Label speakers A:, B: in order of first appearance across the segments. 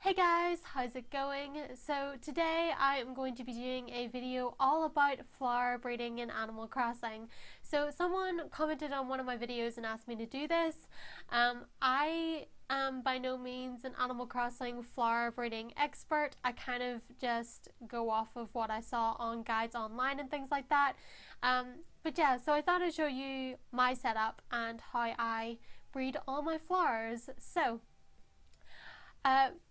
A: Hey guys, how's it going? So today I am going to be doing a video all about flower breeding in Animal Crossing. So someone commented on one of my videos and asked me to do this. I am by no means an Animal Crossing flower breeding expert. I kind of just go off of what I saw on guides online and things like that. But yeah, so I thought I'd show you my setup and how I breed all my flowers.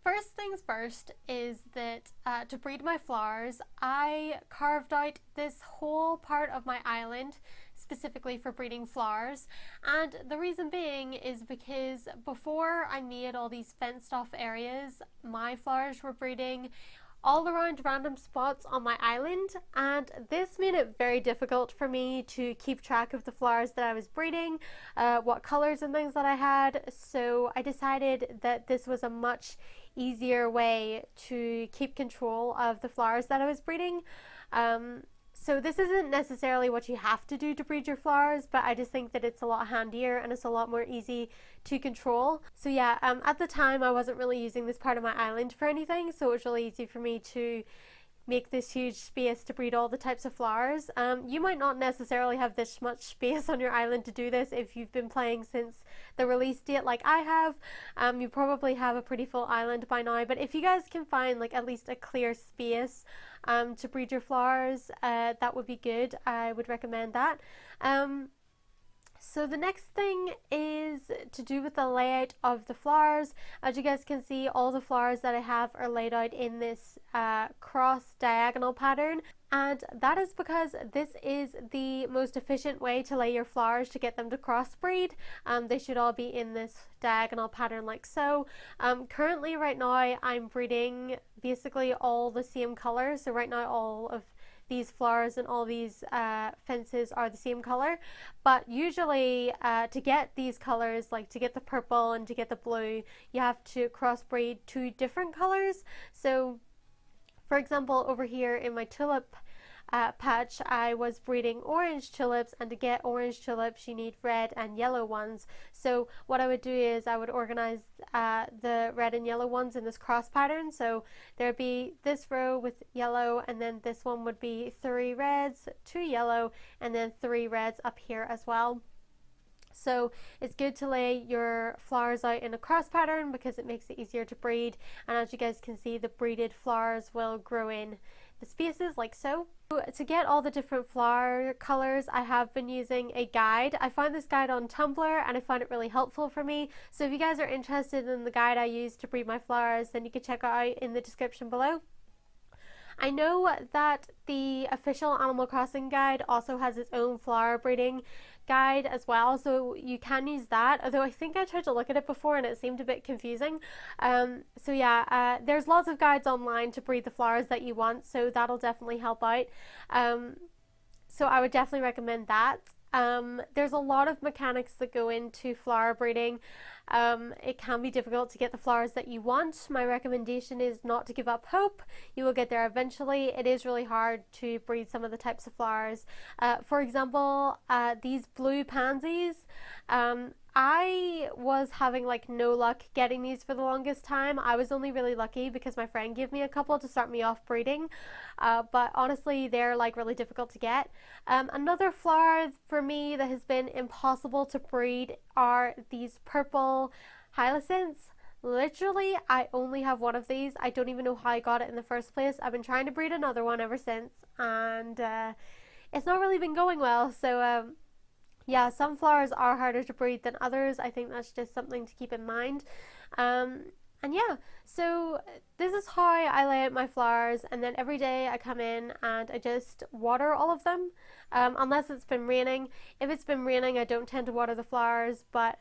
A: First things first is that to breed my flowers, I carved out this whole part of my island specifically for breeding flowers, and the reason being is because before I made all these fenced off areas, my flowers were breeding all around random spots on my island, and this made it very difficult for me to keep track of the flowers that I was breeding, what colors and things that I had. So I decided that this was a much easier way to keep control of the flowers that I was breeding. So this isn't necessarily what you have to do to breed your flowers, but I just think that it's a lot handier and it's a lot more easy to control. So yeah, at the time I wasn't really using this part of my island for anything, so it was really easy for me to make this huge space to breed all the types of flowers. You might not necessarily have this much space on your island to do this if you've been playing since the release date like I have. You probably have a pretty full island by now, but if you guys can find like at least a clear space to breed your flowers, that would be good. I would recommend that. So the next thing is to do with the layout of the flowers. As you guys can see, all the flowers that I have are laid out in this cross diagonal pattern, and that is because this is the most efficient way to lay your flowers to get them to crossbreed. They should all be in this diagonal pattern like so. Currently right now I'm breeding basically all the same colors, so right now all of these flowers and all these fences are the same color, but usually to get these colors, like to get the purple and to get the blue, you have to crossbreed two different colors. So for example, over here in my tulip patch, I was breeding orange tulips, and to get orange tulips you need red and yellow ones. So what I would do is I would organize the red and yellow ones in this cross pattern. So there'd be this row with yellow, and then this one would be 3 reds, 2 yellow, and then 3 reds up here as well. So it's good to lay your flowers out in a cross pattern because it makes it easier to breed, and as you guys can see, the breeded flowers will grow in the spaces like so. To get all the different flower colors, I have been using a guide. I found this guide on Tumblr and I found it really helpful for me. So if you guys are interested in the guide I use to breed my flowers, then you can check it out in the description below. I know that the official Animal Crossing guide also has its own flower breeding guide as well, so you can use that, although I think I tried to look at it before and it seemed a bit confusing. So yeah, there's lots of guides online to breed the flowers that you want, so that'll definitely help out. So I would definitely recommend that. There's a lot of mechanics that go into flower breeding. It can be difficult to get the flowers that you want. My recommendation is not to give up hope. You will get there eventually. It is really hard to breed some of the types of flowers. For example, these blue pansies, I was having like no luck getting these for the longest time. I was only really lucky because my friend gave me a couple to start me off breeding, but honestly they're like really difficult to get. Another flower for me that has been impossible to breed are these purple hyacinths. Literally, I only have one of these. I don't even know how I got it in the first place. I've been trying to breed another one ever since, and it's not really been going well. So yeah, some flowers are harder to breed than others. I think that's just something to keep in mind. And yeah, so this is how I lay out my flowers, and then every day I come in and I just water all of them, unless it's been raining. If it's been raining, I don't tend to water the flowers, but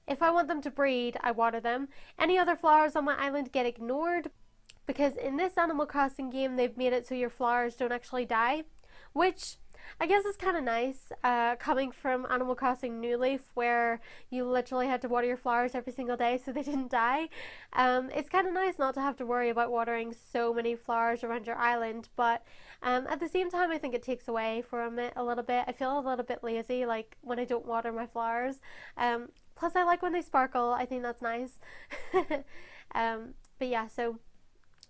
A: if I want them to breed, I water them. Any other flowers on my island get ignored because in this Animal Crossing game they've made it so your flowers don't actually die, which I guess it's kind of nice, coming from Animal Crossing New Leaf where you literally had to water your flowers every single day so they didn't die. It's kind of nice not to have to worry about watering so many flowers around your island, but at the same time I think it takes away from it a little bit. I feel a little bit lazy like when I don't water my flowers. Plus I like when they sparkle. I think that's nice. But yeah, so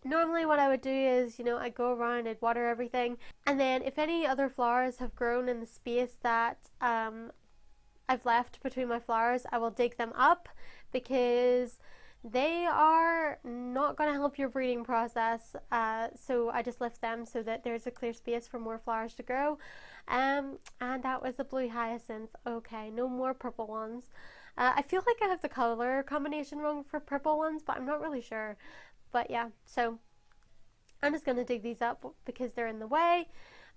A: normally what I would do is, I'd go around, I'd water everything, and then if any other flowers have grown in the space that I've left between my flowers, I will dig them up because they are not going to help your breeding process. So I just left them so that there's a clear space for more flowers to grow. And that was the blue hyacinth. Okay, no more purple ones. I feel like I have the color combination wrong for purple ones, but I'm not really sure. But yeah, so I'm just going to dig these up because they're in the way.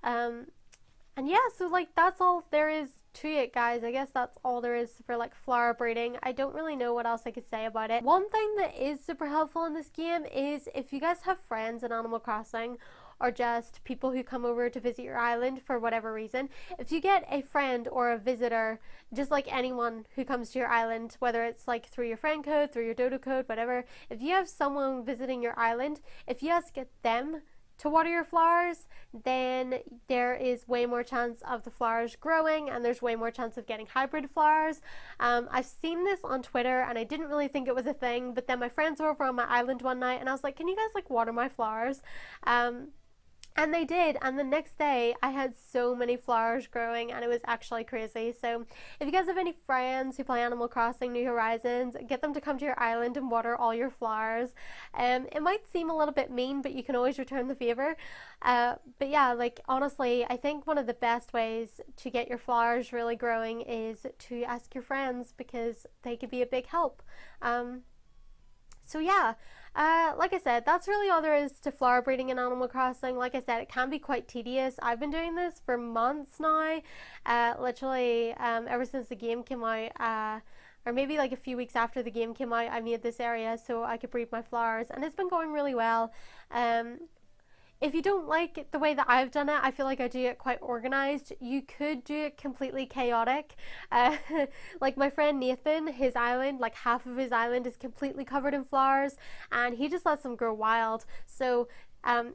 A: And yeah, so like that's all there is to it, guys. I guess that's all there is for like flower breeding. I don't really know what else I could say about it. One thing that is super helpful in this game is if you guys have friends in Animal Crossing or just people who come over to visit your island for whatever reason, if you get a friend or a visitor, just like anyone who comes to your island, whether it's like through your friend code, through your dodo code, whatever, if you have someone visiting your island, if you ask them to water your flowers, then there is way more chance of the flowers growing and there's way more chance of getting hybrid flowers. I've seen this on Twitter and I didn't really think it was a thing, but then my friends were over on my island one night and I was like, can you guys like water my flowers? And they did, and the next day I had so many flowers growing and it was actually crazy. So if you guys have any friends who play Animal Crossing New Horizons, get them to come to your island and water all your flowers. It might seem a little bit mean, but you can always return the favor. But yeah, like honestly, I think one of the best ways to get your flowers really growing is to ask your friends because they could be a big help. So yeah, like I said, that's really all there is to flower breeding in Animal Crossing. Like I said, it can be quite tedious. I've been doing this for months now, literally ever since the game came out, or maybe like a few weeks after the game came out, I made this area so I could breed my flowers, and it's been going really well. If you don't like the way that I've done it, I feel like I do it quite organized. You could do it completely chaotic. Like my friend Nathan, his island, like half of his island is completely covered in flowers and he just lets them grow wild. So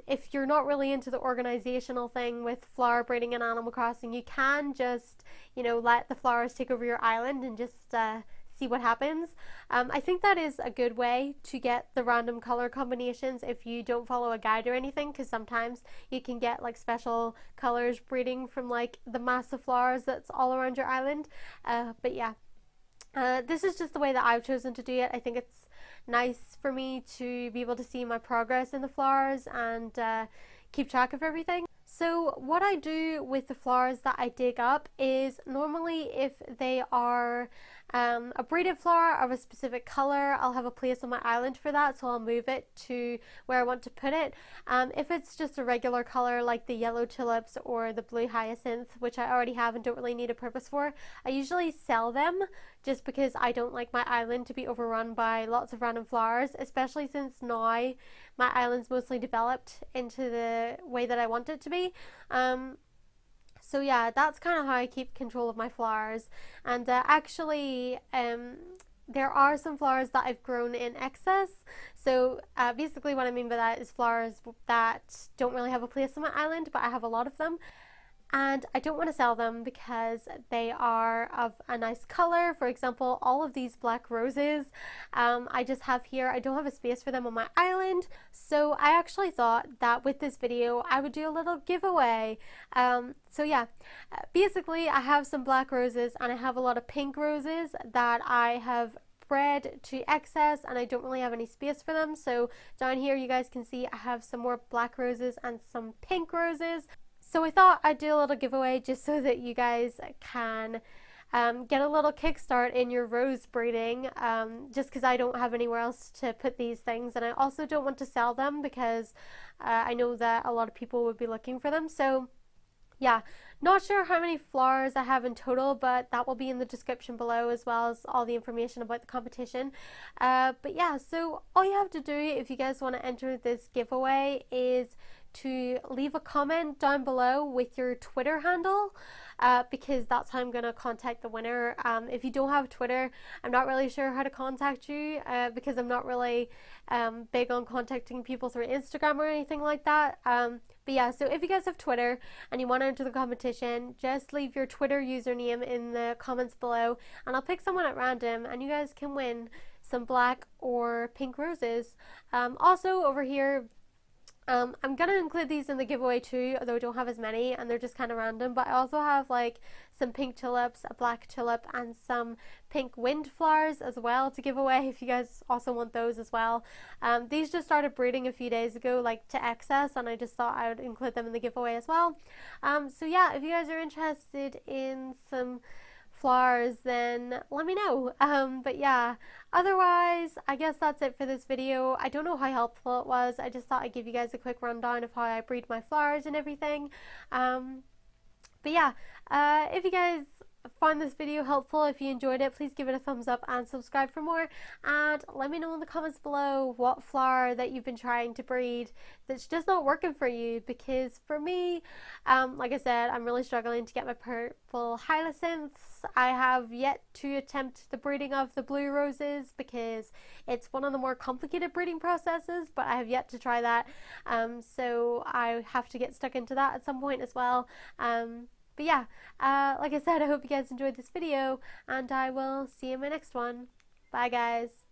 A: if you're not really into the organizational thing with flower breeding in Animal Crossing, you can just, let the flowers take over your island and just see what happens. I think that is a good way to get the random color combinations if you don't follow a guide or anything, because sometimes you can get like special colors breeding from like the massive flowers that's all around your island. But yeah, this is just the way that I've chosen to do it. I think it's nice for me to be able to see my progress in the flowers and keep track of everything. So what I do with the flowers that I dig up is normally if they are a braided flower of a specific color, I'll have a place on my island for that, so I'll move it to where I want to put it. If it's just a regular color like the yellow tulips or the blue hyacinth, which I already have and don't really need a purpose for, I usually sell them just because I don't like my island to be overrun by lots of random flowers, especially since now my island's mostly developed into the way that I want it to be. So yeah, that's kind of how I keep control of my flowers. And actually, there are some flowers that I've grown in excess. So basically what I mean by that is flowers that don't really have a place on my island, but I have a lot of them. And I don't want to sell them because they are of a nice color. For example, all of these black roses I just have here. I don't have a space for them on my island. So I actually thought that with this video I would do a little giveaway. So yeah, basically I have some black roses and I have a lot of pink roses that I have bred to excess and I don't really have any space for them. So down here you guys can see I have some more black roses and some pink roses. So I thought I'd do a little giveaway just so that you guys can get a little kickstart in your rose breeding, just because I don't have anywhere else to put these things, and I also don't want to sell them because I know that a lot of people would be looking for them. So yeah, not sure how many flowers I have in total, but that will be in the description below as well as all the information about the competition. But yeah, so all you have to do if you guys want to enter this giveaway is to leave a comment down below with your Twitter handle, because that's how I'm going to contact the winner. If you don't have Twitter, I'm not really sure how to contact you because I'm not really big on contacting people through Instagram or anything like that. But yeah, so if you guys have Twitter and you want to enter the competition, just leave your Twitter username in the comments below and I'll pick someone at random and you guys can win some black or pink roses. Also over here, I'm gonna include these in the giveaway too, although I don't have as many and they're just kind of random, but I also have like some pink tulips, a black tulip, and some pink windflowers as well to give away if you guys also want those as well. These just started breeding a few days ago, like to excess, and I just thought I would include them in the giveaway as well. So yeah, if you guys are interested in some flowers, then let me know. But yeah, otherwise I guess that's it for this video. I don't know how helpful it was. I just thought I'd give you guys a quick rundown of how I breed my flowers and everything. But yeah, if you guys found this video helpful, if you enjoyed it, please give it a thumbs up and subscribe for more, and let me know in the comments below what flower that you've been trying to breed that's just not working for you, because for me, like I said, I'm really struggling to get my purple hyacinths. I have yet to attempt the breeding of the blue roses because it's one of the more complicated breeding processes, but I have yet to try that, so I have to get stuck into that at some point as well. But yeah, like I said, I hope you guys enjoyed this video, and I will see you in my next one. Bye guys.